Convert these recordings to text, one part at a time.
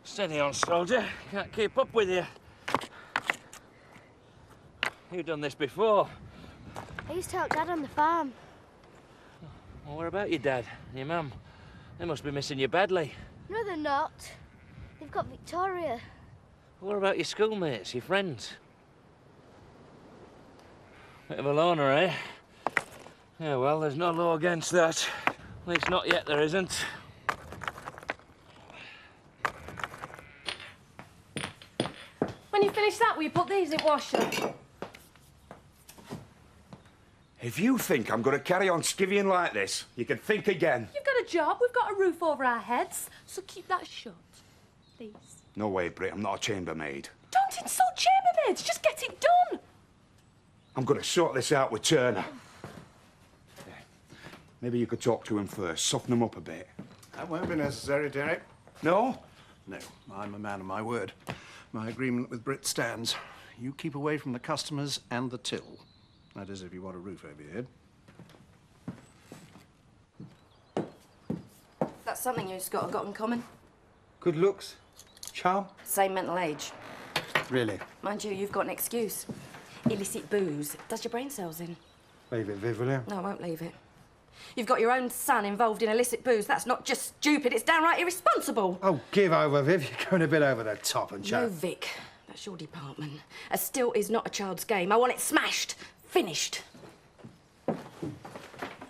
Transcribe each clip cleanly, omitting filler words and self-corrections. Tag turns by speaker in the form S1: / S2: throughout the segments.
S1: Steady on, soldier. Can't keep up with you. You've done this before.
S2: I used to help Dad on the farm.
S1: Well, what about your dad and your mum? They must be missing you badly.
S2: No, they're not. They've got Victoria.
S1: What about your schoolmates, your friends? Bit of a loner, eh? Yeah, well, there's no law against that. At least not yet, there isn't.
S3: When you finish that, will you put these in washer?
S4: If you think I'm going to carry on skivvying like this, you can think again.
S3: You've got a job, we've got a roof over our heads, so keep that shut, please.
S4: No way, Brit, I'm not a chambermaid.
S3: Don't insult chambermaids, just get it done.
S4: I'm going to sort this out with Turner. Yeah. Maybe you could talk to him first, soften him up a bit.
S5: That won't be necessary, Derek.
S4: No?
S5: No, I'm a man of my word. My agreement with Brit stands. You keep away from the customers and the till. That is, if you want a roof over your head.
S6: That's something you've got in common.
S7: Good looks, charm.
S6: Same mental age.
S5: Really?
S6: Mind you, you've got an excuse. Illicit booze does your brain cells in.
S7: Leave it, Viv, will you?
S6: No, I won't leave it. You've got your own son involved in illicit booze. That's not just stupid, it's downright irresponsible.
S7: Oh, give over, Viv. You're going a bit over the top and
S6: No, Vic. That's your department. A still is not a child's game. I want it smashed. Finished.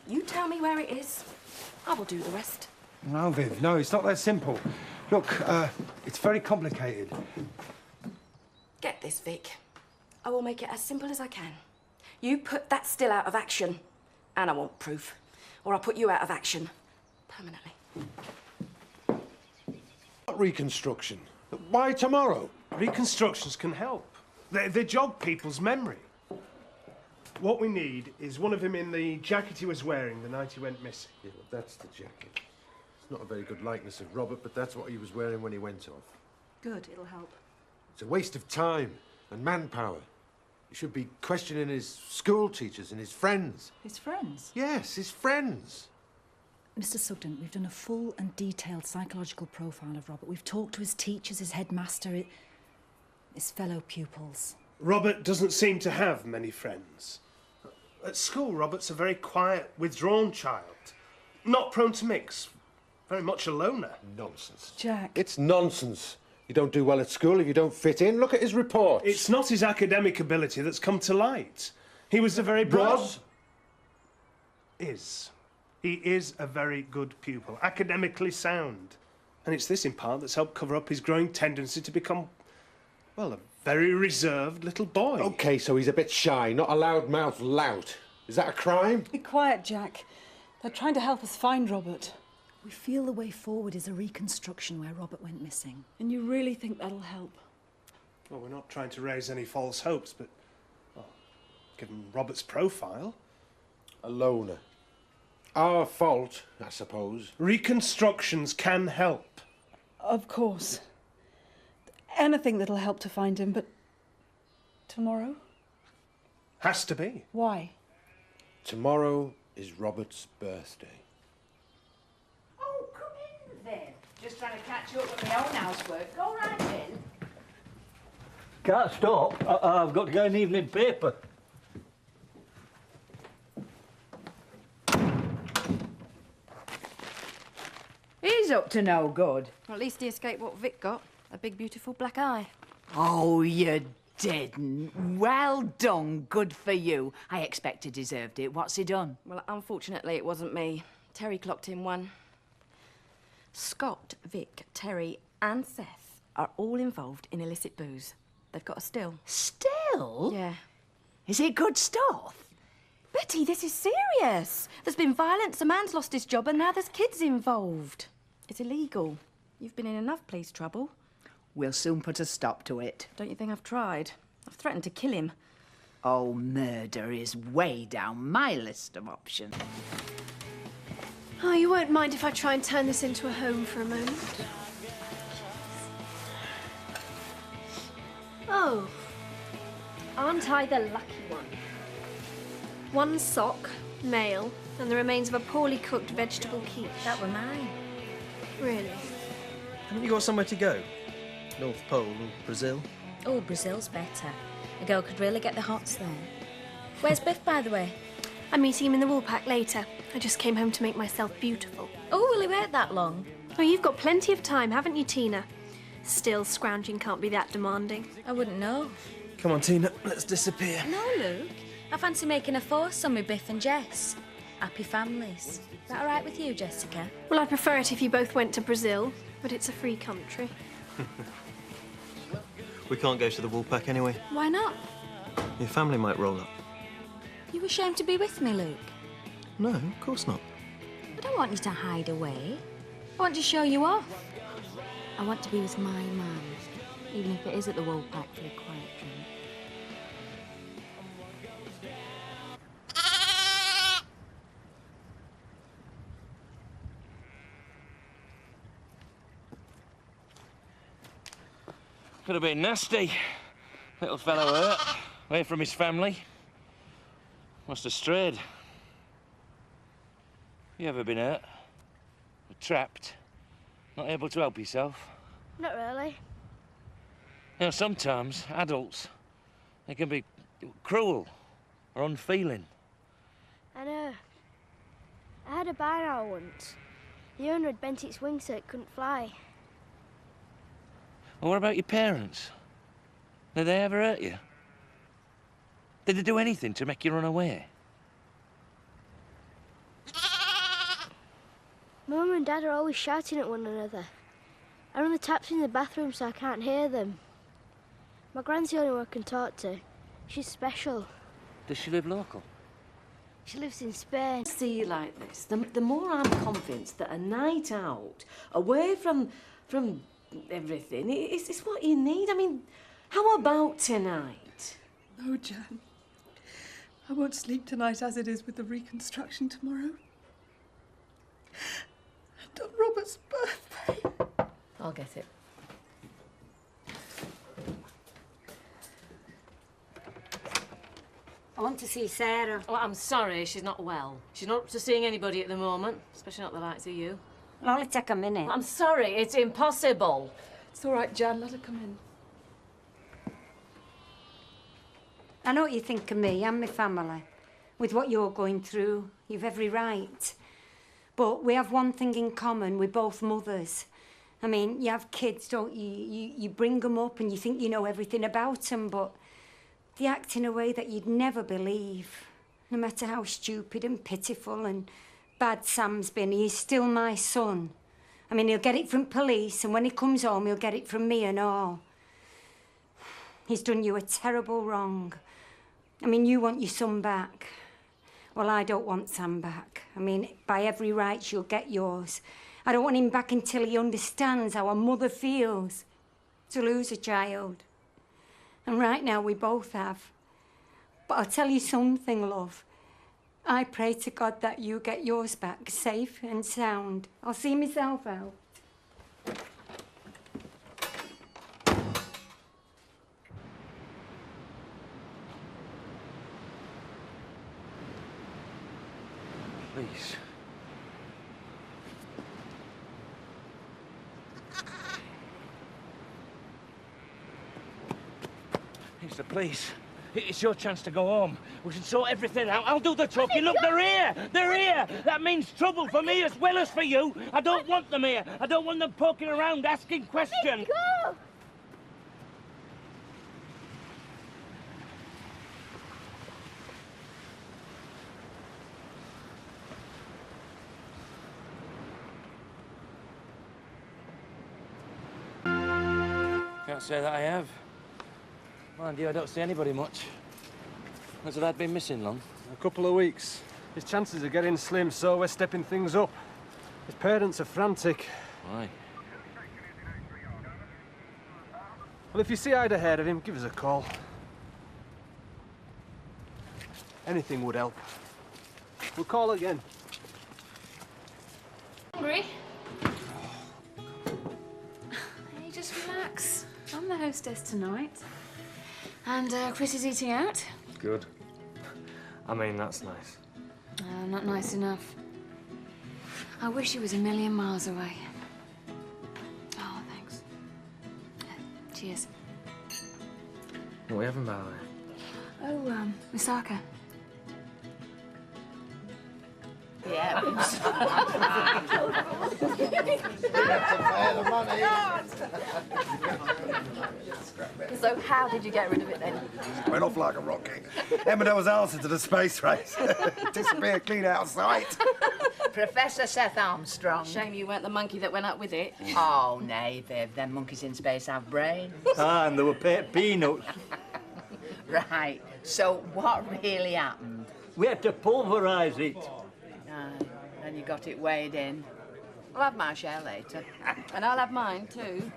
S6: You tell me where it is. I will do the rest.
S7: No, Viv, no, it's not that simple. Look, it's very complicated.
S6: Get this, Vic. I will make it as simple as I can. You put that still out of action, and I want proof. Or I'll put you out of action. Permanently.
S8: Reconstruction. Why tomorrow?
S9: Reconstructions can help. They jog people's memory. What we need is one of him in the jacket he was wearing the night he went missing.
S8: Yeah, well, that's the jacket. It's not a very good likeness of Robert, but that's what he was wearing when he went off.
S6: Good, it'll help.
S8: It's a waste of time and manpower. You should be questioning his school teachers and his friends.
S10: His friends?
S8: Yes, his friends.
S10: Mr. Sugden, we've done a full and detailed psychological profile of Robert. We've talked to his teachers, his headmaster, his fellow pupils.
S9: Robert doesn't seem to have many friends. At school, Robert's a very quiet, withdrawn child. Not prone to mix. Very much a loner.
S8: Nonsense.
S10: Jack.
S8: It's nonsense. You don't do well at school if you don't fit in. Look at his reports.
S9: It's not his academic ability that's come to light. He was a very
S8: Was?
S9: Is. He is a very good pupil, academically sound. And it's this, in part, that's helped cover up his growing tendency to become, well, a very reserved little boy.
S8: OK, so he's a bit shy, not a loud-mouthed lout. Is that a crime?
S10: Be quiet, Jack. They're trying to help us find Robert. We feel the way forward is a reconstruction where Robert went missing. And you really think that'll help?
S9: Well, we're not trying to raise any false hopes, but, well, given Robert's profile...
S8: A loner. Our fault, I suppose.
S9: Reconstructions can help.
S10: Of course. Anything that'll help to find him, but... tomorrow?
S9: Has to be.
S10: Why?
S8: Tomorrow is Robert's birthday.
S11: Oh, come in then. Just trying to catch up with my own housework. Go right in.
S1: Can't stop. I've got to go in the evening paper.
S11: He's up to no good.
S6: Well, at least he escaped what Vic got. A big, beautiful black eye.
S11: Oh, you didn't. Well done. Good for you. I expect he deserved it. What's he done?
S6: Well, unfortunately, it wasn't me. Terry clocked him one. Scott, Vic, Terry and Seth are all involved in illicit booze. They've got a still.
S11: Still?
S6: Yeah.
S11: Is it good stuff?
S6: Betty, this is serious. There's been violence, a man's lost his job, and now there's kids involved. It's illegal. You've been in enough police trouble.
S11: We'll soon put a stop to it.
S6: Don't you think I've tried? I've threatened to kill him.
S11: Oh, murder is way down my list of options.
S2: Oh, you won't mind if I try and turn this into a home for a moment? Oh, aren't I the lucky one? One sock, male, and the remains of a poorly cooked vegetable quiche.
S6: That were mine.
S2: Really?
S12: Haven't you got somewhere to go? North Pole or Brazil?
S10: Oh, Brazil's better. A girl could really get the hots there. Where's Biff, by the way?
S2: I'm meeting him in the Woolpack later. I just came home to make myself beautiful.
S10: Oh, will he wait that long?
S2: Oh, you've got plenty of time, haven't you, Tina? Still, scrounging can't be that demanding.
S10: I wouldn't know.
S12: Come on, Tina, let's disappear.
S10: No, Luke. I fancy making a foursome with Biff and Jess. Happy families. Is that all right with you, Jessica?
S2: Well, I'd prefer it if you both went to Brazil, but it's a free country.
S12: We can't go to the Woolpack anyway.
S10: Why not?
S12: Your family might roll up.
S10: You ashamed to be with me, Luke?
S12: No, of course not.
S10: I don't want you to hide away. I want to show you off. I want to be with my man, even if it is at the Woolpack for a quiet drink.
S1: Could have been nasty. Little fellow hurt, away from his family. Must have strayed. You ever been hurt? Or trapped? Not able to help yourself?
S13: Not really.
S1: You know, sometimes adults, they can be cruel or unfeeling.
S13: I know. I had a barn owl once. The owner had bent its wings so it couldn't fly.
S1: Well, what about your parents? Did they ever hurt you? Did they do anything to make you run away?
S13: Mum and Dad are always shouting at one another. I run the taps in the bathroom so I can't hear them. My gran's the only one I can talk to. She's special.
S1: Does she live local?
S13: She lives in Spain.
S14: See you like this, the more I'm convinced that a night out, away from everything, it's what you need. I mean, how about tonight?
S15: No, Jan. I won't sleep tonight as it is with the reconstruction tomorrow. And on Robert's birthday.
S14: I'll get it.
S16: I want to see Sarah.
S14: Oh, I'm sorry, she's not well. She's not up to seeing anybody at the moment, especially not the likes of you.
S16: It'll only take a minute.
S14: I'm sorry, it's impossible.
S15: It's all right, Jan, let her come in.
S16: I know what you think of me and my family. With what you're going through, you've every right. But we have one thing in common, we're both mothers. I mean, you have kids, don't you? You bring them up and you think you know everything about them, but they act in a way that you'd never believe. No matter how stupid and pitiful and bad Sam's been, he's still my son. I mean, he'll get it from police, and when he comes home, he'll get it from me and all. He's done you a terrible wrong. I mean, you want your son back. Well, I don't want Sam back. I mean, by every right, you'll get yours. I don't want him back until he understands how a mother feels to lose a child. And right now, we both have. But I'll tell you something, love. I pray to God that you get yours back safe and sound. I'll see myself out.
S1: Please. It's the police. It's your chance to go home. We should sort everything out. I'll do the talking. Look, they're here! They're here! That means trouble for me as well as for you. I don't want them here. I don't want them poking around, asking questions.
S13: Go!
S1: Can't say that I have. Mind you, I don't see anybody much. Has the lad been missing long?
S9: A couple of weeks. His chances are getting slim, so we're stepping things up. His parents are frantic.
S1: Why?
S9: Well, if you see I'd ahead of him, give us a call. Anything would help. We'll call again.
S3: Hungry? Hey, just relax. I'm the hostess tonight. And Chris is eating out?
S17: Good. I mean, that's nice.
S3: Not nice enough. I wish he was a million miles away. Oh, thanks. Cheers.
S17: What are we having, by the way?
S3: Oh, Misaka.
S11: Yeah.
S6: So how did you get rid of it then?
S8: Went off like a rocket. Emmerdale's answer to the space race. Disappeared clean out of sight.
S11: Professor Seth Armstrong.
S6: Shame you weren't the monkey that went up with it.
S11: Oh, nay, Viv. Them monkeys in space have brains.
S18: Ah, and they were peanuts.
S11: Right. So what really happened?
S18: We had to pulverise it.
S11: And you got it weighed in. I'll have my share later.
S6: And I'll have mine too.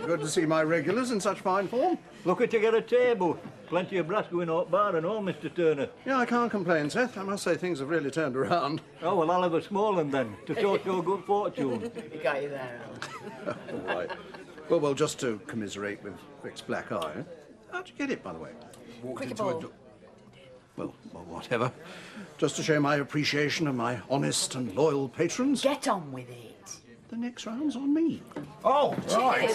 S5: Good to see my regulars in such fine form.
S18: Lucky to get a table. Plenty of brass going out bar and all, Mr. Turner.
S5: Yeah, I can't complain, Seth. I must say things have really turned around.
S18: Oh, well, I'll have a small one then, to show your good fortune.
S11: You got you there,
S5: All right. Well, just to commiserate with Vic's black eye. How'd you get it, by the way? Walked
S6: Cricket
S5: into
S6: ball.
S5: Well, whatever. Just to show my appreciation of my honest and loyal patrons.
S11: Get on with it.
S5: The next round's on me.
S4: Oh, right.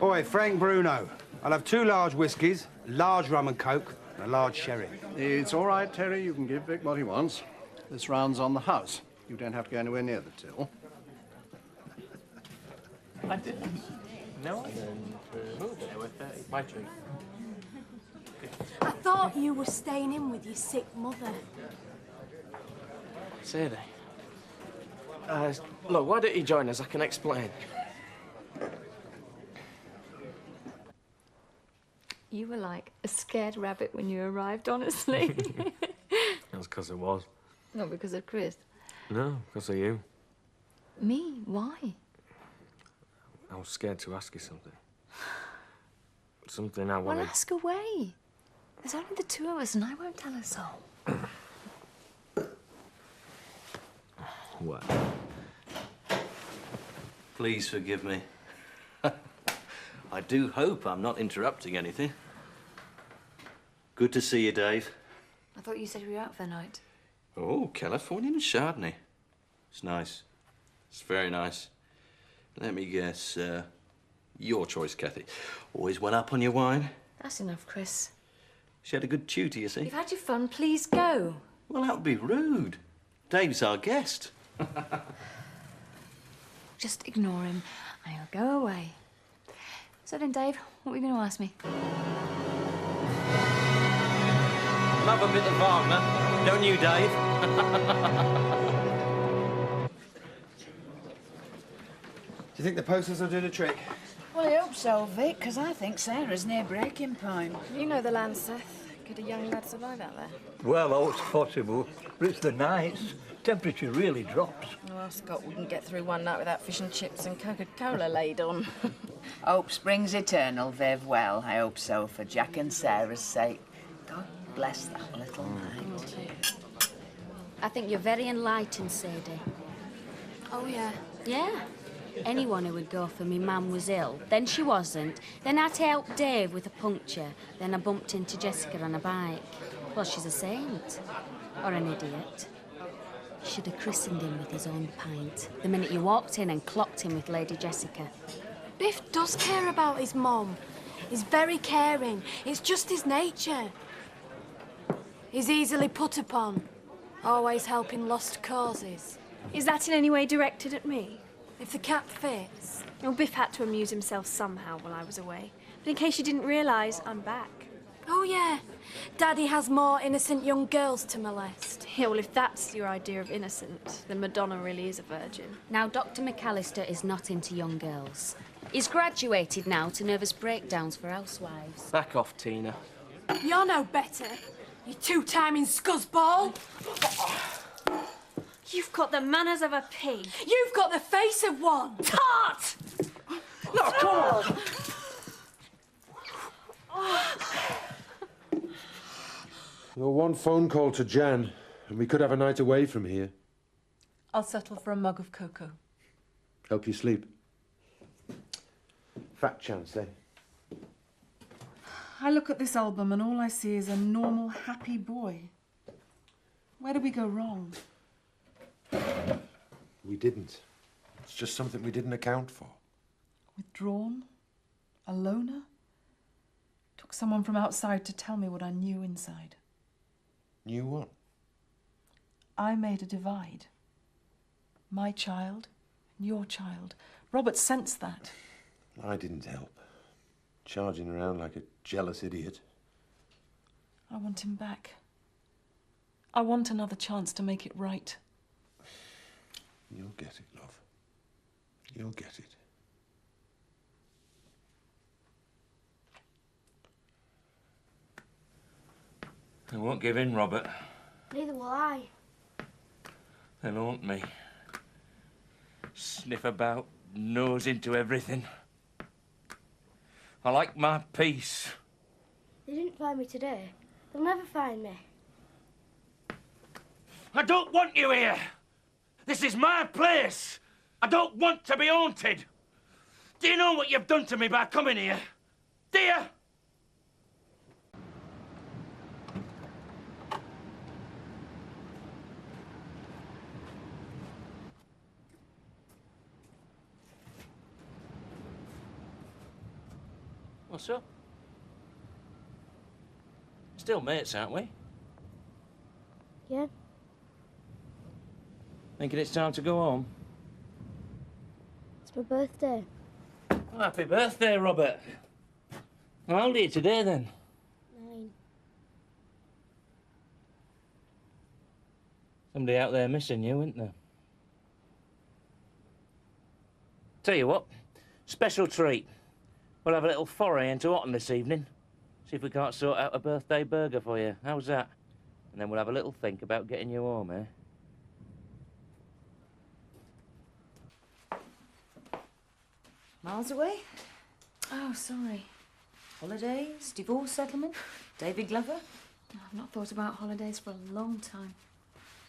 S4: Oi, Frank Bruno. I'll have 2 large whiskies, large rum and coke, and a large sherry.
S5: It's all right, Terry. You can give Vic what he wants. This round's on the house. You don't have to go anywhere near the till.
S17: I didn't. No, I didn't. My turn.
S13: I thought you were staying in with your sick mother.
S1: Sadie. Look, why don't you join us? I can explain.
S3: You were like a scared rabbit when you arrived, honestly.
S17: That's because it was.
S3: Not because of Chris.
S17: No, because of you.
S3: Me? Why?
S17: I was scared to ask you something. Something I
S3: Well,
S17: wanted...
S3: ask away. There's only the two of us, and I won't tell a soul.
S19: What? Please forgive me. I do hope I'm not interrupting anything. Good to see you, Dave.
S3: I thought you said we were out for the night.
S19: Oh, Californian Chardonnay. It's nice. It's very nice. Let me guess, your choice, Kathy. Always went up on your wine?
S3: That's enough, Chris.
S19: She had a good tutor, you see.
S3: You've had your fun, please go.
S19: Well, that would be rude. Dave's our guest.
S3: Just ignore him, and he'll go away. So then, Dave, what were you going to ask me?
S19: Love a bit of Wagner, don't you, Dave?
S7: Do you think the posters will do the trick?
S11: Well, I hope so, Vic, because I think Sarah's near breaking point.
S6: You know the land, Seth. Could a young lad survive out there?
S18: Well, oh, it's possible, but it's the nights. Temperature really drops.
S6: Well, Scott wouldn't get through one night without fish and chips and Coca-Cola laid on.
S11: Hope springs eternal, Viv. Well, I hope so, for Jack and Sarah's sake. God bless that little night.
S16: I think you're very enlightened, Sadie.
S13: Oh, yeah.
S16: Yeah. Anyone who would go for me mum was ill, then she wasn't, then I had to help Dave with a puncture, then I bumped into Jessica on a bike. Well, she's a saint. Or an idiot. Should have christened him with his own pint the minute you walked in and clocked him with Lady Jessica.
S13: Biff does care about his mum. He's very caring. It's just his nature. He's easily put upon, always helping lost causes.
S2: Is that in any way directed at me?
S13: If the cap fits.
S2: Well, Biff had to amuse himself somehow while I was away. But in case you didn't realise, I'm back.
S13: Oh, yeah. Daddy has more innocent young girls to molest.
S2: Yeah, well, if that's your idea of innocent, then Madonna really is a virgin.
S16: Now, Dr. McAllister is not into young girls. He's graduated now to nervous breakdowns for housewives.
S1: Back off, Tina.
S13: You're no better, you two-timing scuzzball.
S2: You've got the manners of a pig.
S13: You've got the face of one.
S2: Tart!
S1: No, come on!
S8: Well, one phone call to Jan, and we could have a night away from here.
S15: I'll settle for a mug of cocoa.
S8: Help you sleep. Fat chance, eh?
S15: I look at this album and all I see is a normal, happy boy. Where did we go wrong?
S8: We didn't. It's just something we didn't account for.
S15: Withdrawn? A loner? Took someone from outside to tell me what I knew inside.
S8: Knew what?
S15: I made a divide. My child and your child. Robert sensed that.
S8: I didn't help. Charging around like a jealous idiot.
S15: I want him back. I want another chance to make it right.
S8: You'll get it, love. You'll get it.
S1: I won't give in, Robert.
S20: Neither will I.
S1: They'll haunt me. Sniff about, nose into everything. I like my peace.
S20: They didn't find me today. They'll never find me.
S1: I don't want you here. This is my place. I don't want to be haunted. Do you know what you've done to me by coming here? Do you? What's up? Still mates, aren't we?
S20: Yeah.
S1: Thinking it's time to go home?
S20: It's my birthday.
S1: Oh, happy birthday, Robert. How old are you today, then?
S20: 9.
S1: Somebody out there missing you, isn't there? Tell you what, special treat. We'll have a little foray into Otten this evening. See if we can't sort out a birthday burger for you. How's that? And then we'll have a little think about getting you home, eh?
S14: Miles away?
S3: Oh, sorry.
S14: Holidays? Divorce settlement? David Glover?
S3: No, I've not thought about holidays for a long time.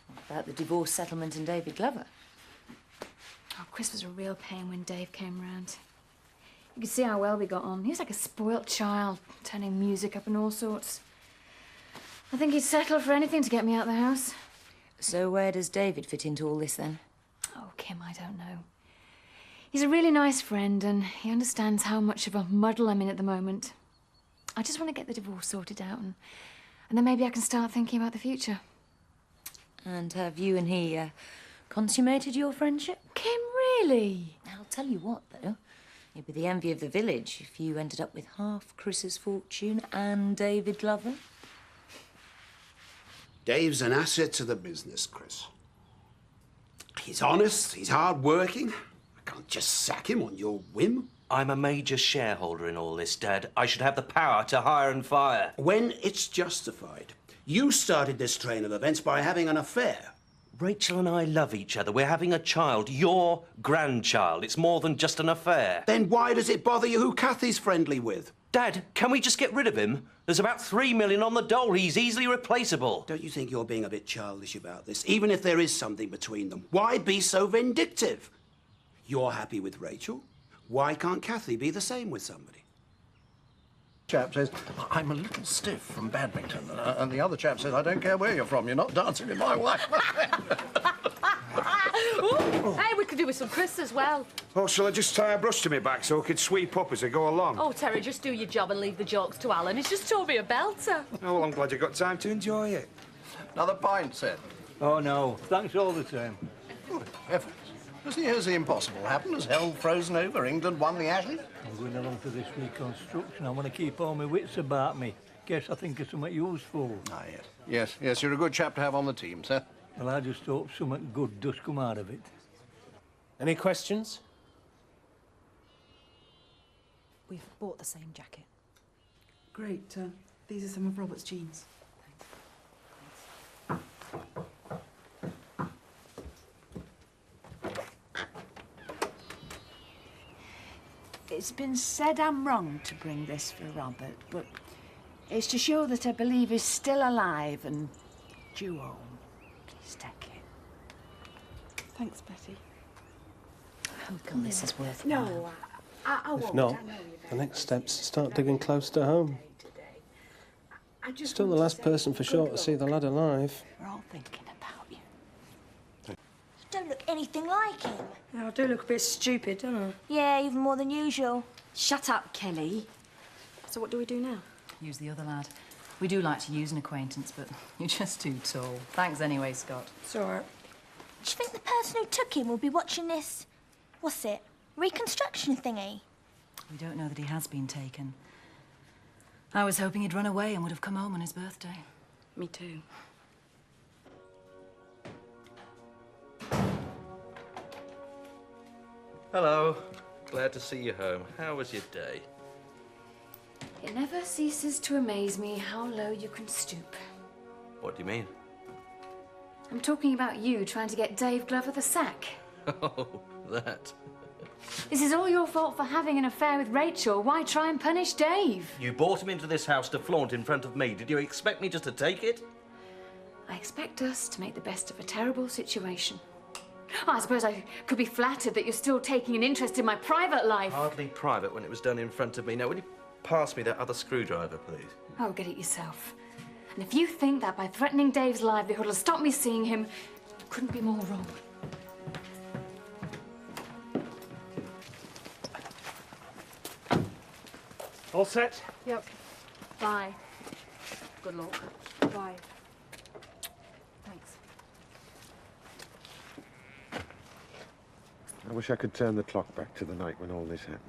S14: What about the divorce settlement and David Glover?
S3: Oh, Chris was a real pain when Dave came round. You could see how well we got on. He was like a spoilt child, turning music up and all sorts. I think he'd settle for anything to get me out of the house.
S14: So where does David fit into all this, then?
S3: Oh, Kim, I don't know. He's a really nice friend and he understands how much of a muddle I'm in at the moment. I just want to get the divorce sorted out and then maybe I can start thinking about the future.
S14: And have you and he consummated your friendship?
S3: Kim, really?
S14: I'll tell you what, though. You'd be the envy of the village if you ended up with half Chris's fortune and David Glover.
S4: Dave's an asset to the business, Chris. He's honest, he's hard-working. I can't just sack him on your whim.
S19: I'm a major shareholder in all this, Dad. I should have the power to hire and fire.
S4: When it's justified. You started this train of events by having an affair.
S19: Rachel and I love each other. We're having a child, your grandchild. It's more than just an affair.
S4: Then why does it bother you who Kathy's friendly with?
S19: Dad, can we just get rid of him? There's about $3 million on the dole. He's easily replaceable.
S4: Don't you think you're being a bit childish about this? Even if there is something between them, why be so vindictive? You're happy with Rachel. Why can't Kathy be the same with somebody?
S5: Chap says, I'm a little stiff from badminton. And the other chap says, I don't care where you're from, you're not dancing with my wife.
S13: Hey, we could do with some Chris as well.
S7: Oh, shall I just tie a brush to my back so I could sweep up as I go along?
S13: Oh, Terry, just do your job and leave the jokes to Alan. He's just told me a belter.
S7: Oh, well, I'm glad you got time to enjoy it.
S5: Another pint, Seth.
S18: Oh, no. Thanks all the same.
S5: Good heavens. Has the impossible happened? Has hell frozen over? England won the Ashes?
S18: I'm going along to this reconstruction. I want to keep all my wits about me. Guess I think of something useful.
S5: Ah, yes. Yes, you're a good chap to have on the team, sir.
S18: Well, I just hope something good does come out of it.
S17: Any questions?
S10: We've bought the same jacket.
S15: Great. These are some of Robert's jeans.
S11: It's been said I'm wrong to bring this for Robert, but it's to show that I believe he's still alive and due home. Please take it.
S15: Thanks, Betty.
S14: I hope all this is worth
S6: No, I won't.
S9: If not, the next step's start digging close to home. Still the last person for sure to see the lad alive.
S11: We're all thinking about you.
S14: Don't
S21: don't look anything like him.
S6: Yeah, I do look a bit stupid, don't I?
S21: Yeah, even more than usual.
S6: Shut up, Kelly. So what do we do now?
S10: Use the other lad. We do like to use an acquaintance, but you're just too tall. Thanks anyway, Scott.
S6: It's all right.
S21: Do you think the person who took him will be watching this, what's it, reconstruction thingy?
S10: We don't know that he has been taken. I was hoping he'd run away and would have come home on his birthday.
S6: Me too.
S19: Hello. Glad to see you home. How was your day?
S3: It never ceases to amaze me how low you can stoop.
S19: What do you mean?
S3: I'm talking about you trying to get Dave Glover the sack.
S19: Oh, that.
S3: This is all your fault for having an affair with Rachel. Why try and punish Dave?
S19: You brought him into this house to flaunt in front of me. Did you expect me just to take it?
S3: I expect us to make the best of a terrible situation. I suppose I could be flattered that you're still taking an interest in my private life.
S19: Hardly private when it was done in front of me. Now, will you pass me that other screwdriver, please?
S3: Oh, get it yourself. And if you think that by threatening Dave's livelihood will stop me seeing him, you couldn't be more wrong.
S9: All set?
S2: Yep. Bye.
S6: Good luck.
S2: Bye.
S3: Thanks.
S8: I wish I could turn the clock back to the night when all this happened.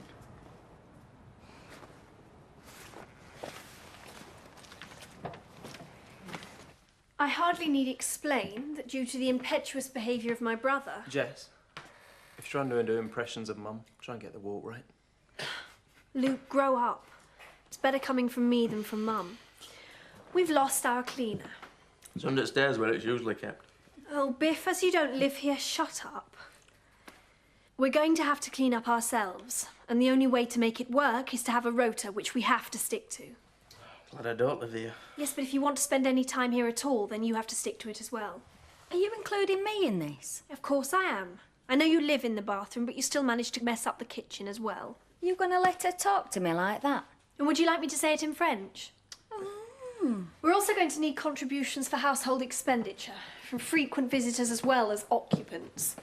S2: I hardly need explain that due to the impetuous behaviour of my brother...
S17: Jess, if you're trying to do impressions of Mum, try and get the walk right.
S2: Luke, grow up. It's better coming from me than from Mum. We've lost our cleaner.
S19: It's understairs where it's usually kept.
S2: Oh, Biff, as you don't live here, shut up. We're going to have to clean up ourselves, and the only way to make it work is to have a rota, which we have to stick to.
S19: Glad I don't live here.
S2: Yes, but if you want to spend any time here at all, then you have to stick to it as well.
S14: Are you including me in this?
S2: Of course I am. I know you live in the bathroom, but you still manage to mess up the kitchen as well.
S14: You gonna let her talk to me like that?
S2: And would you like me to say it in French? We're also going to need contributions for household expenditure, from frequent visitors as well as occupants.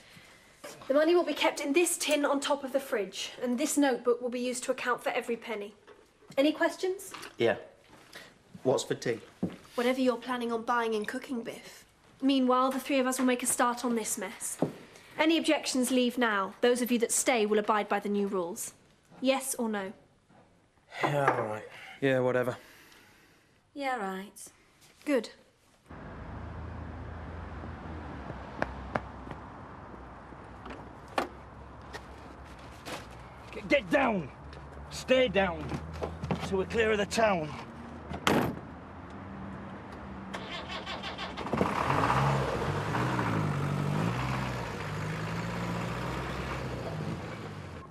S2: The money will be kept in this tin on top of the fridge, and this notebook will be used to account for every penny. Any questions?
S17: Yeah. What's for tea?
S2: Whatever you're planning on buying and cooking, Biff. Meanwhile, the three of us will make a start on this mess. Any objections, leave now. Those of you that stay will abide by the new rules. Yes or no?
S17: Yeah, all right. Yeah, whatever.
S14: Yeah, right.
S2: Good.
S1: Get down! Stay down, so we're clear of the town.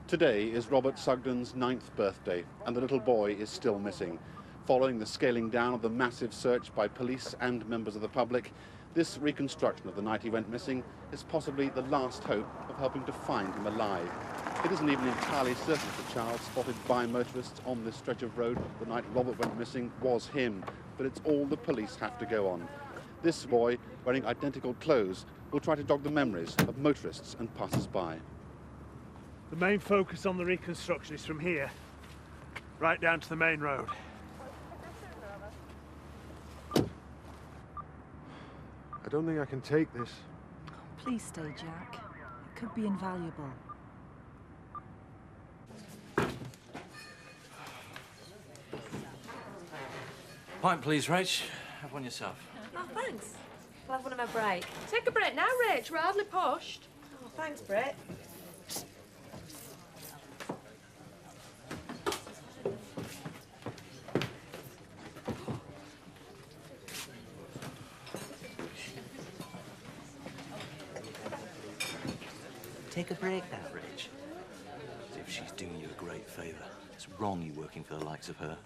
S22: Today is Robert Sugden's 9th birthday, and the little boy is still missing. Following the scaling down of the massive search by police and members of the public, this reconstruction of the night he went missing is possibly the last hope of helping to find him alive. It isn't even entirely certain if the child spotted by motorists on this stretch of road the night Robert went missing was him, but it's all the police have to go on. This boy, wearing identical clothes, will try to jog the memories of motorists and passers-by.
S9: The main focus on the reconstruction is from here, right down to the main road.
S8: I don't think I can take this.
S10: Please stay, Jack. It could be invaluable.
S19: Pint, please, Rach. Have one yourself.
S2: Oh, thanks. I'll have one of my break. Take a break now, Rach. We're hardly pushed. Oh, thanks, Brett.
S19: Take a break now, Rach. As if she's doing you a great favour. It's wrong you working for the likes of her.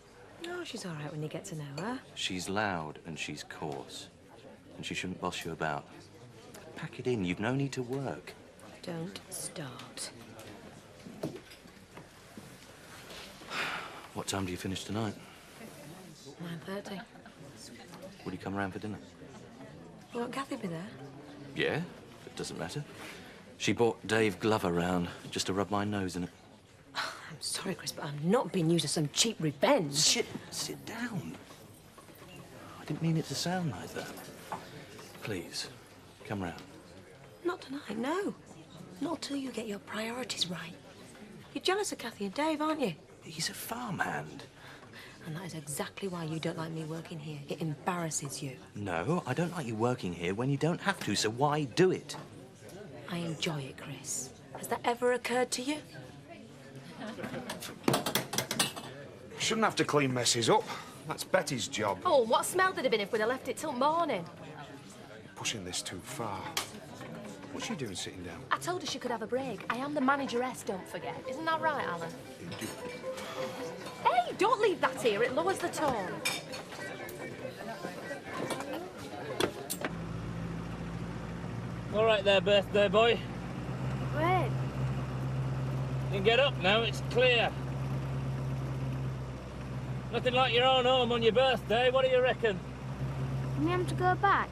S6: No, she's all right when you get to know her.
S19: She's loud and she's coarse. And she shouldn't boss you about. Pack it in. You've no need to work.
S6: Don't start.
S19: What time do you finish tonight?
S6: 9:30.
S19: Will you come round for dinner?
S6: Won't Kathy be there?
S19: Yeah, it doesn't matter. She brought Dave Glover round just to rub my nose in it.
S14: I'm sorry, Chris, but I'm not being used as some cheap revenge.
S19: Sit down. I didn't mean it to sound like that. Please, come round.
S14: Not tonight, no. Not till you get your priorities right. You're jealous of Kathy and Dave, aren't you?
S19: He's a farmhand.
S14: And that is exactly why you don't like me working here. It embarrasses you.
S19: No, I don't like you working here when you don't have to, so why do it?
S14: I enjoy it, Chris. Has that ever occurred to you?
S4: Shouldn't have to clean messes up. That's Betty's job.
S13: Oh, what smell did it have been if we'd have left it till morning?
S4: Pushing this too far. What's she doing sitting down?
S13: I told her she could have a break. I am the manageress, don't forget. Isn't that right, Alan? Hey, don't leave that here. It lowers the tone.
S1: All right there, birthday boy.
S20: When?
S1: You can get up now, it's clear. Nothing like your own home on your birthday, what do you reckon?
S20: We have to go back.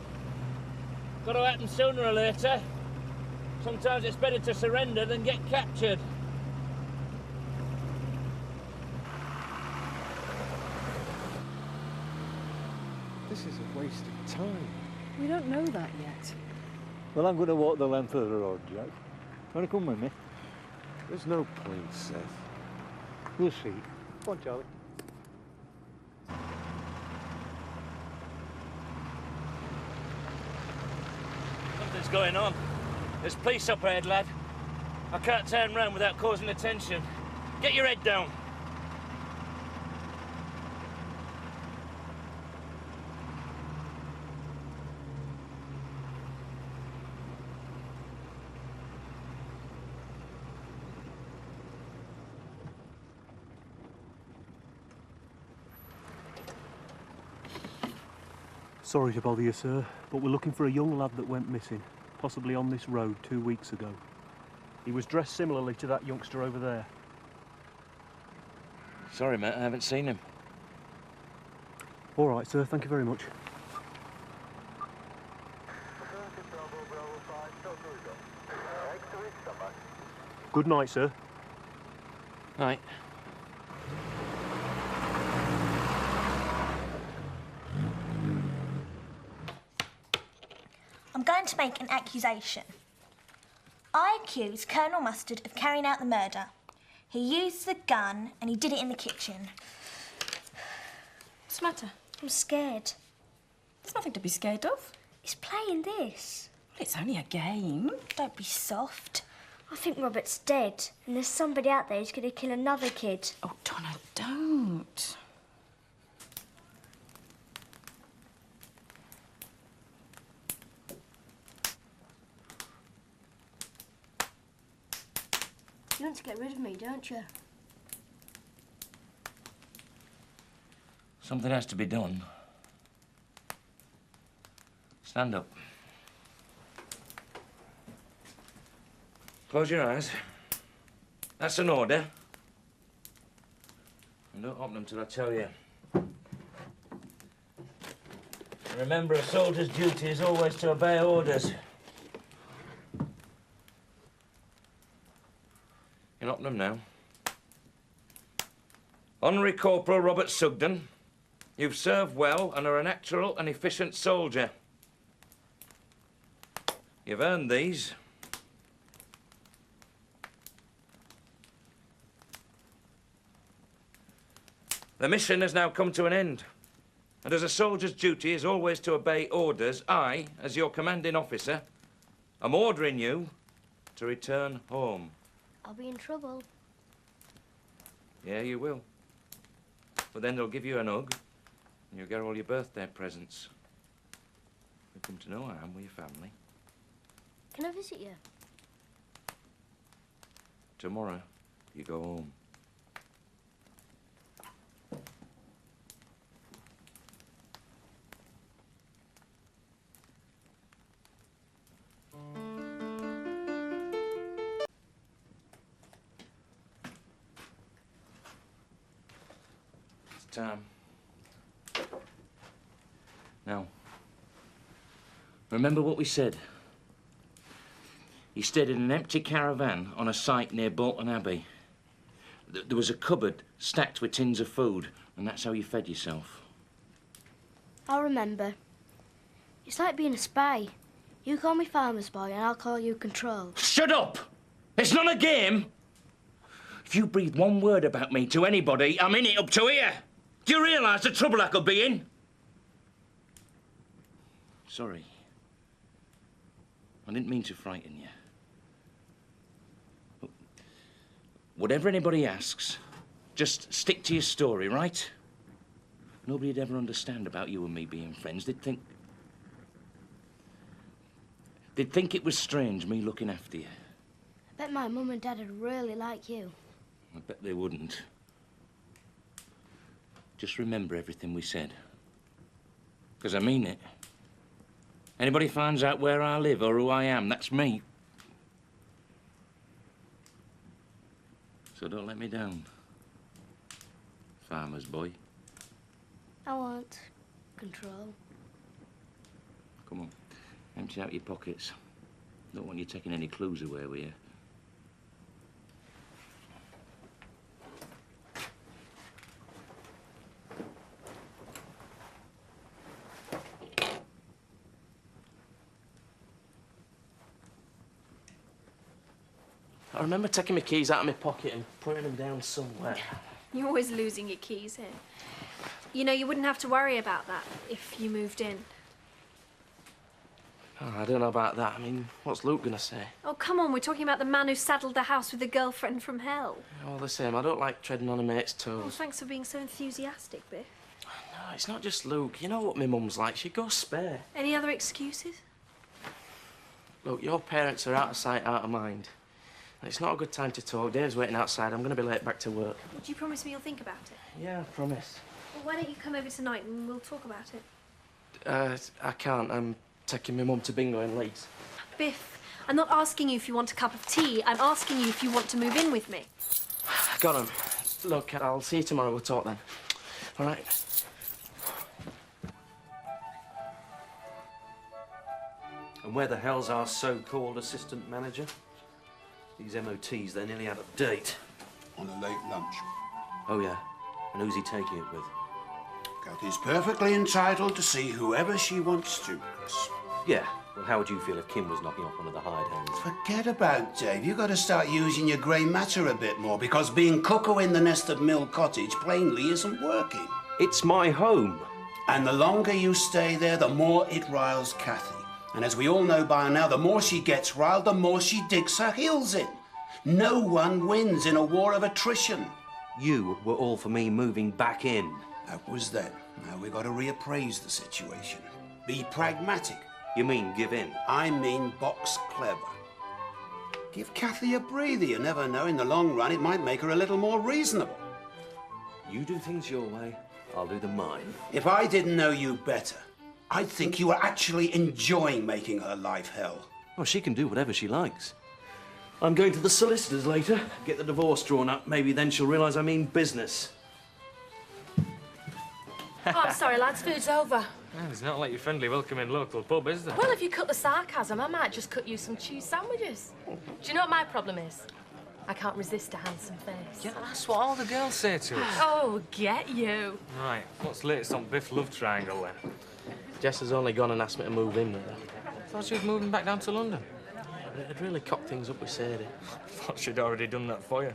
S1: Got to happen sooner or later. Sometimes it's better to surrender than get captured.
S8: This is a waste of time.
S15: We don't know that yet.
S18: Well, I'm going to walk the length of the road, Jack. Want to come with me?
S8: There's no point, Seth.
S18: We'll see. Come on, Charlie.
S1: Something's going on. There's police up ahead, lad. I can't turn round without causing attention. Get your head down.
S12: Sorry to bother you, sir, but we're looking for a young lad that went missing, possibly on this road 2 weeks ago. He was dressed similarly to that youngster over there.
S1: Sorry, mate, I haven't seen him.
S12: All right, sir, thank you very much. Good night, sir.
S1: Night.
S21: I'm going to make an accusation. I accuse Colonel Mustard of carrying out the murder. He used the gun and he did it in the kitchen.
S14: What's the matter?
S21: I'm scared.
S14: There's nothing to be scared of.
S21: He's playing this.
S14: Well, it's only a game.
S21: Don't be soft. I think Robert's dead and there's somebody out there who's going to kill another kid.
S14: Oh, Donna, don't.
S20: You want to get rid of me, don't you?
S1: Something has to be done. Stand up. Close your eyes. That's an order. And don't open them till I tell you. Remember, a soldier's duty is always to obey orders. You can open them now. Honorary Corporal Robert Sugden, you've served well and are a natural and efficient soldier. You've earned these. The mission has now come to an end. And as a soldier's duty is always to obey orders, I, as your commanding officer, am ordering you to return home.
S20: I'll be in trouble.
S1: Yeah, you will. But then they'll give you an hug, and you'll get all your birthday presents. You'll come to know I am with your family.
S20: Can I visit you?
S1: Tomorrow, you go home. It's time. Now, remember what we said. You stayed in an empty caravan on a site near Bolton Abbey. There was a cupboard stacked with tins of food, and that's how you fed yourself.
S20: I'll remember. It's like being a spy. You call me Farmer's Boy and I'll call you Control.
S1: Shut up! It's not a game! If you breathe one word about me to anybody, I'm in it up to here. Do you realise the trouble I could be in? Sorry. I didn't mean to frighten you. Whatever anybody asks, just stick to your story, right? Nobody'd ever understand about you and me being friends. They'd think it was strange, me looking after you.
S20: I bet my mum and dad would really like you.
S1: I bet they wouldn't. Just remember everything we said. Because I mean it. Anybody finds out where I live or who I am, that's me. So don't let me down, Farmer's Boy.
S20: I want Control.
S1: Come on, empty out your pockets. Don't want you taking any clues away with you.
S17: I remember taking my keys out of my pocket and putting them down somewhere.
S2: You're always losing your keys here. You know, you wouldn't have to worry about that if you moved in.
S17: Oh, I don't know about that. I mean, what's Luke gonna say?
S2: Oh, come on, we're talking about the man who saddled the house with a girlfriend from hell.
S17: All the same, I don't like treading on a mate's
S2: Oh,
S17: toes.
S2: thanks for being so enthusiastic, Biff.
S17: No, it's not just Luke. You know what my mum's like. She goes spare.
S2: Any other excuses?
S17: Look, your parents are out of sight, out of mind. It's not a good time to talk. Dave's waiting outside. I'm gonna be late back to work.
S2: Would you promise me you'll think about it?
S17: Yeah, I promise.
S2: Well, why don't you come over tonight and we'll talk about it?
S17: I can't. I'm taking my mum to bingo in Leeds.
S2: Biff, I'm not asking you if you want a cup of tea. I'm asking you if you want to move in with me.
S17: Got him. Look, I'll see you tomorrow. We'll talk then. All right?
S5: And where the hell's our so-called assistant manager? These MOTs, they're nearly out of date.
S4: On a late lunch.
S5: Oh, yeah. And who's he taking it with?
S4: Kathy's perfectly entitled to see whoever she wants to, Chris.
S5: Yeah. Well, how would you feel if Kim was knocking off one of the hired hands?
S4: Forget about Dave. You've got to start using your grey matter a bit more, because being cuckoo in the nest of Mill Cottage plainly isn't working.
S5: It's my home.
S4: And the longer you stay there, the more it riles Kathy. And as we all know by now, the more she gets riled, the more she digs her heels in. No one wins in a war of attrition.
S5: You were all for me moving back in.
S4: That was then. Now we've got to reappraise the situation. Be pragmatic.
S5: You mean give in?
S4: I mean box clever. Give Kathy a breather. You never know. In the long run, it might make her a little more reasonable.
S5: You do things your way, I'll do them mine.
S4: If I didn't know you better, I'd think you were actually enjoying making her life hell.
S5: Oh, she can do whatever she likes. I'm going to the solicitors later, get the divorce drawn up. Maybe then she'll realise I mean business.
S13: Oh, I'm sorry, lads. Food's over.
S7: Yeah, it's not like your friendly welcoming local pub, is there?
S13: Well, if you cut the sarcasm, I might just cut you some cheese sandwiches. Do you know what my problem is? I can't resist a handsome face.
S7: Yeah, that's what all the girls say to us.
S13: Oh, get you.
S7: Right, what's latest on Biff Love Triangle then?
S17: Jess has only gone and asked me to move in with her.
S7: Thought she was moving back down to London.
S17: But it'd really cock things up with Sadie.
S7: Thought she'd already done that for you.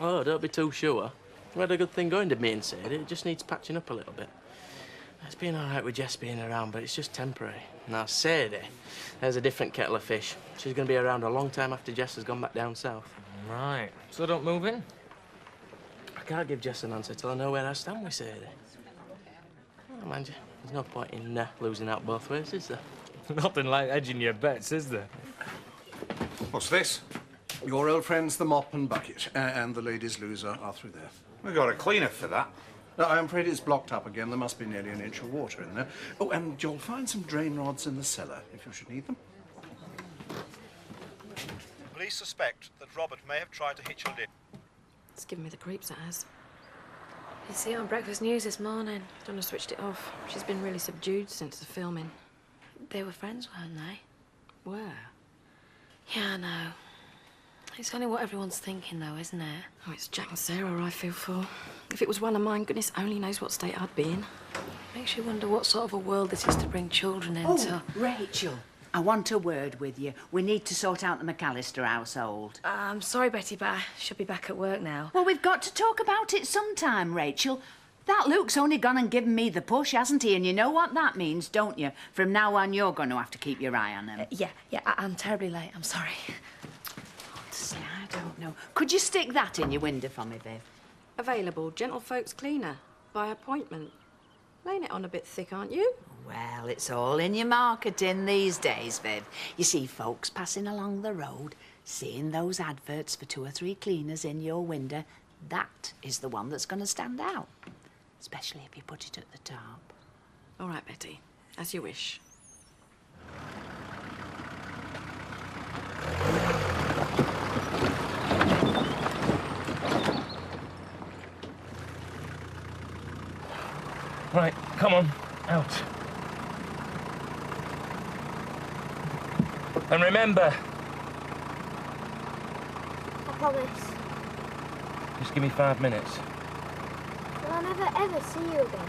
S17: Oh, don't be too sure. We had a good thing going to me and Sadie. It just needs patching up a little bit. It's been all right with Jess being around, but it's just temporary. Now, Sadie, there's a different kettle of fish. She's going to be around a long time after Jess has gone back down south.
S7: Right. So don't move in?
S17: I can't give Jess an answer till I know where I stand with Sadie. Oh, mind you, there's no point in losing out both ways, is there?
S7: Nothing like edging your bets, is there?
S5: What's this? Your old friends, the mop and bucket, and the ladies' loser are through there.
S4: We've got a cleaner for that.
S5: No, I'm afraid it's blocked up again. There must be nearly an inch of water in there. Oh, and you'll find some drain rods in the cellar, if you should need them.
S16: Police suspect that Robert may have tried to hitch her in.
S6: It's giving me the creeps, that has.
S3: You see it on breakfast news this morning.
S6: Donna switched it off. She's been really subdued since the filming.
S3: They were friends, weren't they?
S6: Where? Yeah, I know. It's only what everyone's thinking, though, isn't it? Oh, it's Jack and Sarah I feel for. If it was one of mine, goodness only knows what state I'd be in. Makes you wonder what sort of a world this is to bring children into.
S11: Oh, Rachel, I want a word with you. We need to sort out the McAllister household.
S6: I'm sorry, Betty, but I should be back at work now.
S11: Well, we've got to talk about it sometime, Rachel. That Luke's only gone and given me the push, hasn't he? And you know what that means, don't you? From now on, you're going to have to keep your eye on him.
S6: Yeah, I'm terribly late. I'm sorry.
S11: Honestly, I don't know. Could you stick that in your window for me, Viv?
S6: Available, gentlefolks cleaner, by appointment. Laying it on a bit thick, aren't you?
S11: Well, it's all in your marketing these days, Viv. You see folks passing along the road, seeing those adverts for 2 or 3 cleaners in your window. That is the one that's going to stand out. Especially if you put it at the top.
S6: All right, Betty. As you wish.
S1: Right, come on, out. And remember,
S21: I promise.
S1: just give me 5 minutes.
S21: Will I never ever see you again?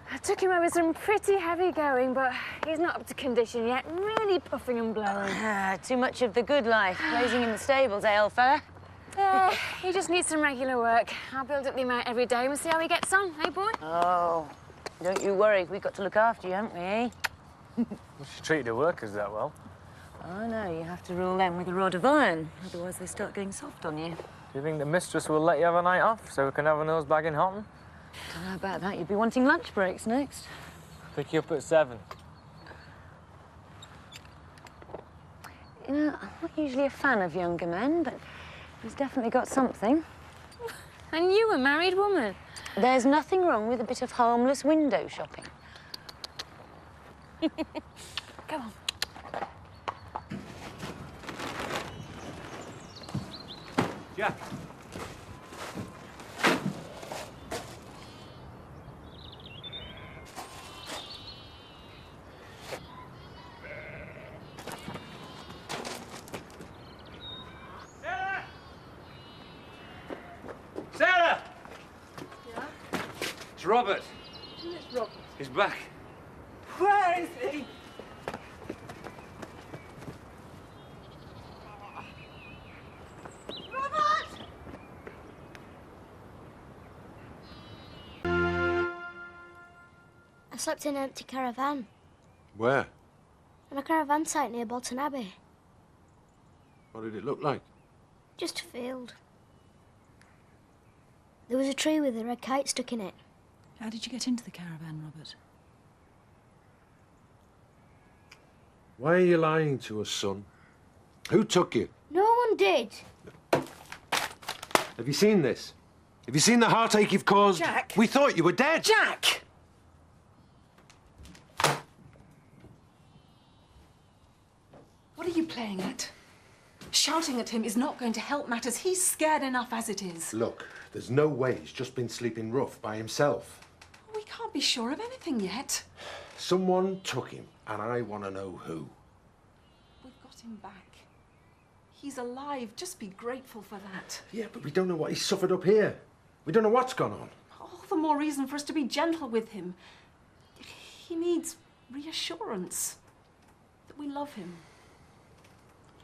S3: I took him over some pretty heavy going, but he's not up to condition yet. Really puffing and blowing.
S14: Too much of the good life. Raising in the stables, eh, old fella?
S3: Yeah, he just needs some regular work. I'll build up the amount every day and see how he gets on, eh, boy?
S14: Oh, don't you worry. We've got to look after you, haven't we, eh?
S7: Well, she treated her workers that well.
S14: Oh, no, you have to rule them with a rod of iron. Otherwise, they start getting soft on you.
S7: Do you think the mistress will let you have a night off so we can have a nose bag in Houghton?
S14: Don't know about that. You'd be wanting lunch breaks next.
S7: Pick you up at 7.
S14: You know, I'm not usually a fan of younger men, but he's definitely got something.
S3: And you, a married woman?
S14: There's nothing wrong with a bit of harmless window shopping.
S3: Go on.
S8: Jack.
S1: Sarah!
S21: Yeah?
S1: It's Robert.
S21: It's Robert.
S1: He's back.
S21: Where is he? I slept in an empty caravan.
S8: Where?
S21: On a caravan site near Bolton Abbey.
S8: What did it look like?
S21: Just a field. There was a tree with a red kite stuck in it.
S10: How did you get into the caravan, Robert?
S8: Why are you lying to us, son? Who took you?
S21: No one did.
S8: Have you seen this? Have you seen the heartache you've caused?
S11: Jack!
S8: We thought you were dead!
S11: Jack!
S15: What are you playing at? Shouting at him is not going to help matters. He's scared enough as it is.
S8: Look, there's no way he's just been sleeping rough by himself.
S15: We can't be sure of anything yet.
S8: Someone took him, and I want to know who.
S15: We've got him back. He's alive. Just be grateful for that.
S8: Yeah, but we don't know what he's suffered up here. We don't know what's gone on.
S15: All the more reason for us to be gentle with him. He needs reassurance that we love him.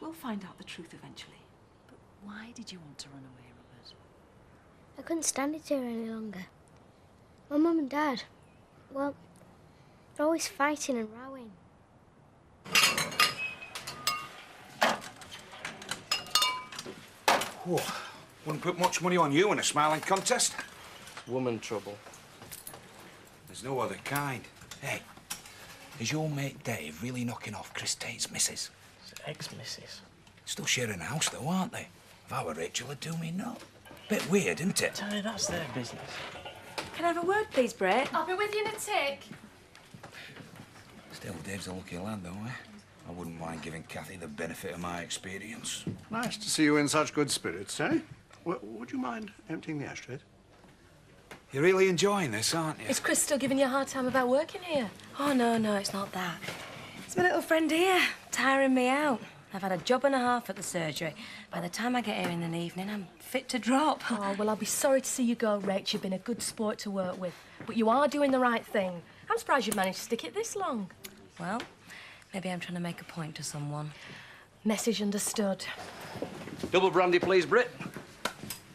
S15: We'll find out the truth eventually.
S10: But why did you want to run away, Robert?
S21: I couldn't stand it here any longer. My mum and dad, well, they're always fighting and rowing.
S22: Whoa. Wouldn't put much money on you in a smiling contest.
S17: Woman trouble.
S22: There's no other kind. Hey, is your mate Dave really knocking off Chris Tate's missus?
S17: Ex-missus.
S22: Still sharing a house, though, aren't they? If I were Rachel, I'd do me not. Bit weird, isn't it?
S17: Tell me, that's their business.
S6: Can I have a word, please, Brett?
S13: I'll be with you in a tick.
S22: Still, Dave's a lucky lad, though, eh? I wouldn't mind giving Kathy the benefit of my experience.
S5: Nice to see you in such good spirits, eh? Would you mind emptying the ashtrays?
S22: You're really enjoying this, aren't you?
S6: Is Chris still giving you a hard time about working here? Oh, no, it's not that. It's my little friend here, tiring me out. I've had a job and a half at the surgery. By the time I get here in the evening, I'm fit to drop.
S15: Oh, well, I'll be sorry to see you go, Rach. You've been a good sport to work with. But you are doing the right thing. I'm surprised you've managed to stick it this long.
S6: Well, maybe I'm trying to make a point to someone.
S15: Message understood.
S9: Double brandy, please, Britt.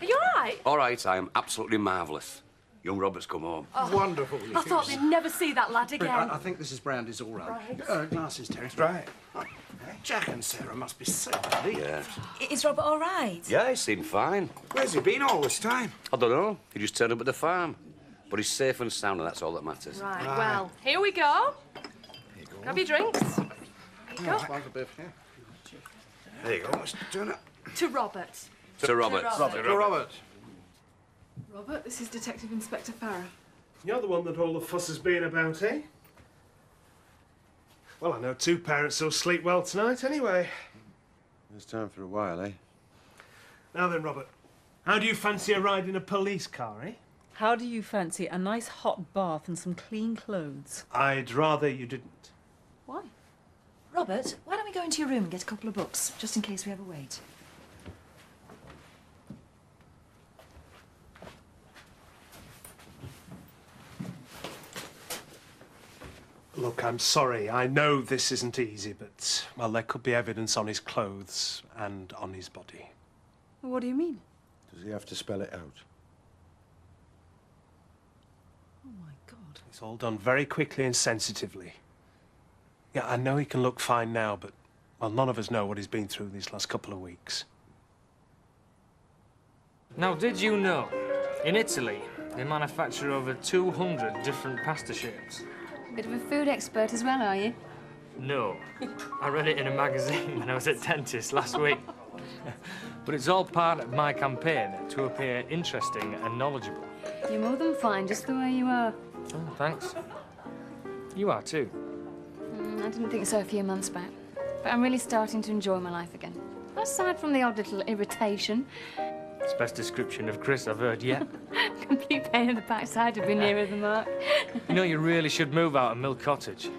S15: Are you all right?
S9: All right, I am absolutely marvellous. Young Robert's come home.
S15: Oh,
S5: Wonderful.
S15: I thought they'd never see that lad again.
S5: I think this is Brandy's all right. Glasses, Terry.
S22: Right.
S5: Jack and Sarah must be so relieved.
S9: Yeah.
S6: Is Robert all right?
S9: Yeah, he seemed fine.
S22: Where's he been all this time?
S9: I don't know. He just turned up at the farm. But he's safe and sound, and that's all that matters.
S15: Right, well, here we go. Grab your drinks. Go.
S22: There you go, Mr. Turner.
S15: To Robert.
S9: To Robert.
S5: To Robert.
S19: Robert, this is Detective Inspector Farrer.
S23: You're the one that all the fuss has been about, eh? Well, I know two parents who'll sleep well tonight, anyway.
S8: It's time for a while, eh?
S23: Now then, Robert, how do you fancy a ride in a police car, eh?
S24: How do you fancy a nice hot bath and some clean clothes?
S23: I'd rather you didn't.
S24: Why?
S10: Robert, why don't we go into your room and get a couple of books, just in case we have a wait?
S23: Look, I'm sorry. I know this isn't easy, but, well, there could be evidence on his clothes and on his body.
S24: What do you mean?
S8: Does he have to spell it out?
S24: Oh, my God.
S23: It's all done very quickly and sensitively. Yeah, I know he can look fine now, but, well, none of us know what he's been through these last couple of weeks.
S7: Now, did you know, in Italy, they manufacture over 200 different pasta shapes?
S3: Bit of a food expert as well, are you?
S7: No. I read it in a magazine when I was at dentist last week. But it's all part of my campaign to appear interesting and knowledgeable.
S3: You're more than fine, just the way you are.
S7: Oh, thanks. You are too.
S3: I didn't think so a few months back. But I'm really starting to enjoy my life again. Aside from the odd little irritation.
S7: It's the best description of Chris I've heard yet.
S3: Complete pain in the backside to be nearer the mark.
S7: You know, you really should move out of Mill Cottage.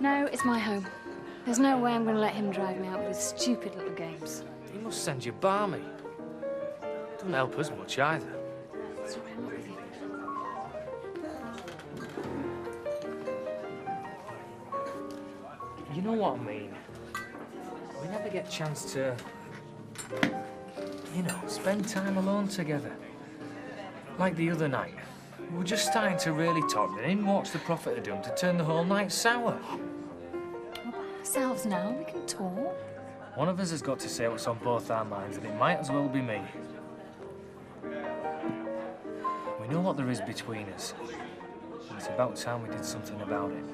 S3: No, it's my home. There's no way I'm going to let him drive me out with his stupid little games.
S7: He must send you balmy. Doesn't help us much either.
S3: What's wrong with you?
S7: You know what I mean? We never get a chance to, you know, spend time alone together. Like the other night. We were just starting to really talk, and in walks the prophet of doom to turn the whole night sour.
S3: We're by ourselves now, we can talk.
S7: One of us has got to say what's on both our minds, and it might as well be me. We know what there is between us. And it's about time we did something about it.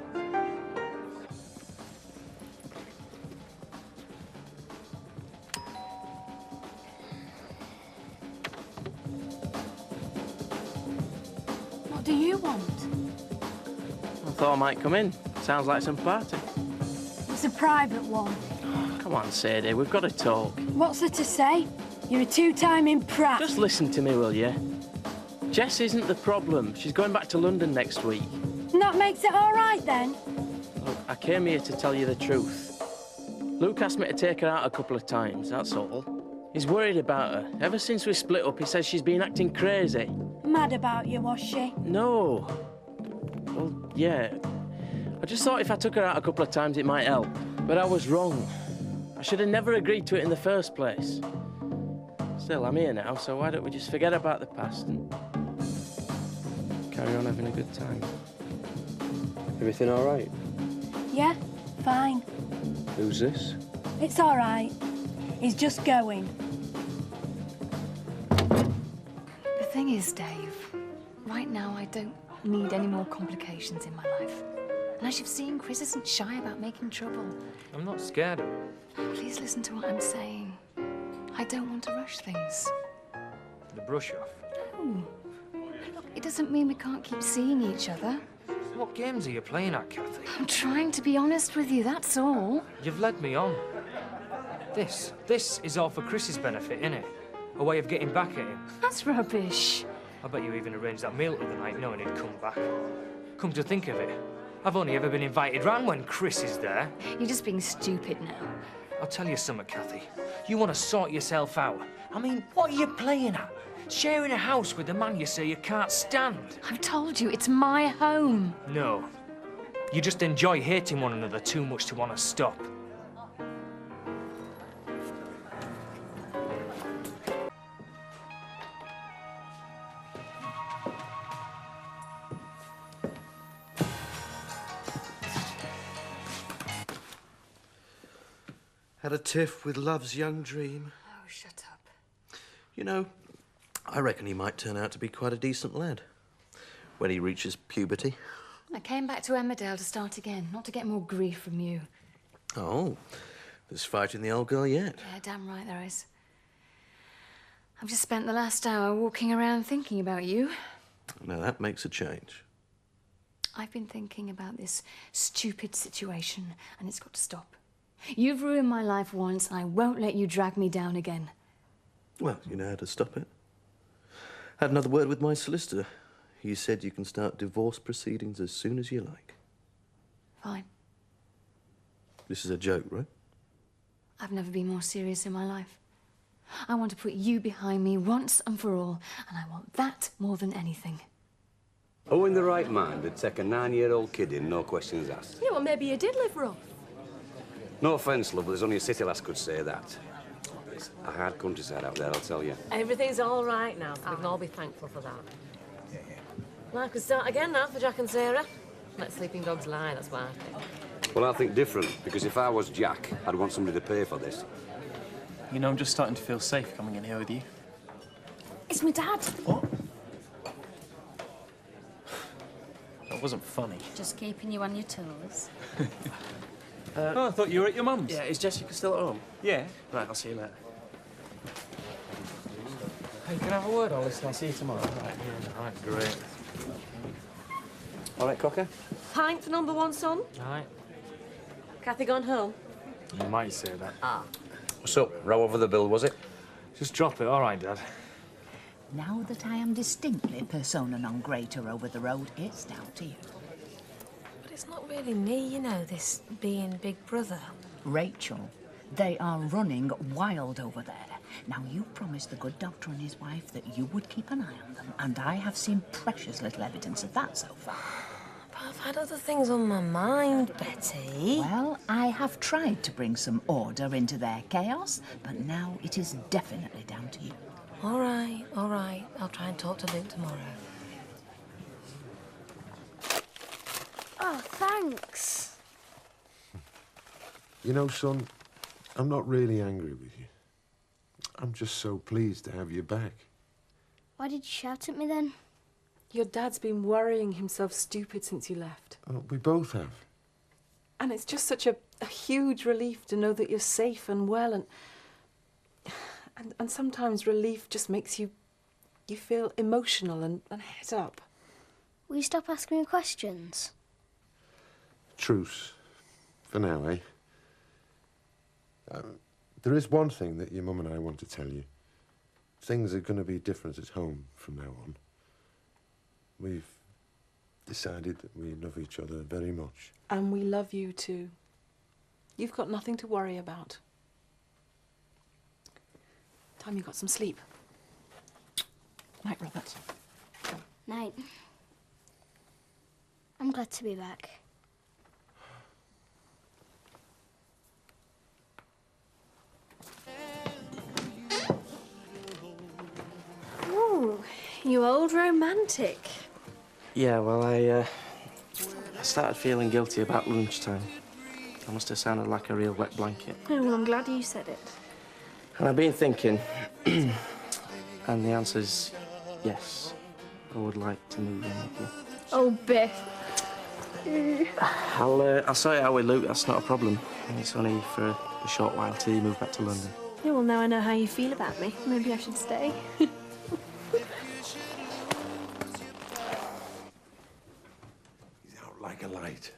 S13: What do you want?
S17: I thought I might come in. Sounds like some party.
S13: It's a private one.
S17: Come on, Sadie, we've got to talk.
S13: What's there to say? You're a two-timing prat.
S17: Just listen to me, will you? Jess isn't the problem. She's going back to London next week.
S13: And that makes it all right, then?
S17: Look, I came here to tell you the truth. Luke asked me to take her out a couple of times, that's all. He's worried about her. Ever since we split up, he says she's been acting crazy.
S13: Mad about you, was she?
S17: No. Well, yeah. I just thought if I took her out a couple of times, it might help. But I was wrong. I should have never agreed to it in the first place. Still, I'm here now, so why don't we just forget about the past and carry on having a good time?
S9: Everything all right?
S13: Yeah, fine.
S9: Who's this?
S13: It's all right. He's just going.
S3: The thing is, Dave, right now I don't need any more complications in my life. And as you've seen, Chris isn't shy about making trouble.
S7: I'm not scared of her.
S3: Please listen to what I'm saying. I don't want to rush things.
S7: The brush off.
S3: No. Look, it doesn't mean we can't keep seeing each other.
S7: What games are you playing at, Kathy?
S3: I'm trying to be honest with you, that's all.
S7: You've led me on. This is all for Chris's benefit, innit? A way of getting back at him.
S3: That's rubbish.
S7: I bet you even arranged that meal the other night knowing he'd come back. Come to think of it, I've only ever been invited round when Chris is there.
S3: You're just being stupid now.
S7: I'll tell you something, Kathy. You want to sort yourself out. I mean, what are you playing at? Sharing a house with a man you say you can't stand.
S3: I've told you, it's my home.
S7: No. You just enjoy hating one another too much to want to stop.
S5: Had a tiff with love's young dream.
S3: Oh, shut up.
S5: You know, I reckon he might turn out to be quite a decent lad when he reaches puberty.
S3: I came back to Emmerdale to start again, not to get more grief from you.
S5: Oh, there's fight in the old girl yet.
S3: Yeah, damn right there is. I've just spent the last hour walking around thinking about you.
S5: Now that makes a change.
S3: I've been thinking about this stupid situation, and it's got to stop. You've ruined my life once, and I won't let you drag me down again.
S5: Well, you know how to stop it. Had another word with my solicitor. He said you can start divorce proceedings as soon as you like.
S3: Fine.
S5: This is a joke, right?
S3: I've never been more serious in my life. I want to put you behind me once and for all, and I want that more than anything.
S9: Oh, in the right mind, would take a 9-year-old kid in, no questions asked.
S13: Yeah, well, maybe you did live rough.
S9: No offence, love, but there's only a city lass could say that. It's a hard countryside out there, I'll tell you.
S6: Everything's all right now. We can all be thankful for that. Life could start again now for Jack and Sarah. Let sleeping dogs lie, that's why I think.
S9: Well, I think different, because if I was Jack, I'd want somebody to pay for this.
S2: You know, I'm just starting to feel safe coming in here with you.
S13: It's my dad.
S2: What? That wasn't funny.
S10: Just keeping you on your toes.
S2: Oh, I thought you were at your mum's.
S17: Yeah, is Jessica still at home?
S2: Yeah.
S17: Right, I'll see you later. Hey, can I have a word, Alice? I'll see you tomorrow.
S7: Right, great.
S17: All right, Cocker?
S6: Pint for number one, son.
S7: All right.
S6: Kathy gone home?
S7: You might say that.
S6: Ah.
S9: What's up? Row over the bill, was it?
S7: Just drop it, all right, Dad.
S11: Now that I am distinctly persona non grata over the road, it's down to you.
S6: But it's not really me, you know, this being big brother.
S11: Rachel, they are running wild over there. Now, you promised the good doctor and his wife that you would keep an eye on them, and I have seen precious little evidence of that so far.
S6: But I've had other things on my mind, Betty.
S11: Well, I have tried to bring some order into their chaos, but now it is definitely down to you.
S6: All right, all right. I'll try and talk to Luke tomorrow.
S13: Oh, thanks.
S8: You know, son, I'm not really angry with you. I'm just so pleased to have you back.
S13: Why did you shout at me then?
S15: Your dad's been worrying himself stupid since you left.
S8: Oh, we both have.
S15: And it's just such a huge relief to know that you're safe and well, and sometimes relief just makes you feel emotional and het up.
S13: Will you stop asking me questions?
S8: Truce. For now, eh? There is one thing that your mum and I want to tell you. Things are going to be different at home from now on. We've decided that we love each other very much.
S15: And we love you too. You've got nothing to worry about. Time you got some sleep. Night, Robert.
S13: Night. I'm glad to be back. Ooh, you old romantic.
S17: Yeah, well, I started feeling guilty about lunchtime. I must have sounded like a real wet blanket.
S13: Oh, well, I'm glad you said it.
S17: And I've been thinking, and the answer's yes. I would like to move in with you.
S13: Oh, Biff.
S17: I'll sort it out with Luke, that's not a problem. And it's only for a short while till you move back to London.
S13: Yeah, well, now I know how you feel about me. Maybe I should stay.
S8: He's out like a light.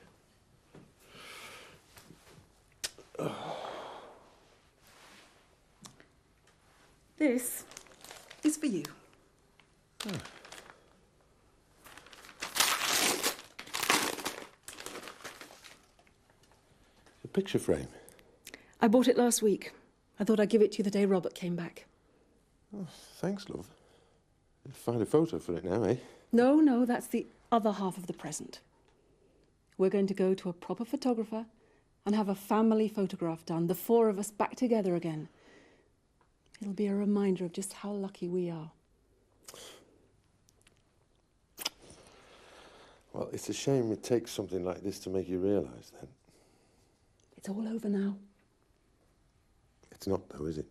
S19: This is for you.
S8: A picture frame.
S19: I bought it last week. I thought I'd give it to you the day Robert came back.
S8: Oh, thanks, love. You'll find a photo for it now, eh?
S19: No, that's the other half of the present. We're going to go to a proper photographer and have a family photograph done, the four of us back together again. It'll be a reminder of just how lucky we are.
S8: Well, it's a shame it takes something like this to make you realise, then.
S19: It's all over now.
S8: It's not, though, is it?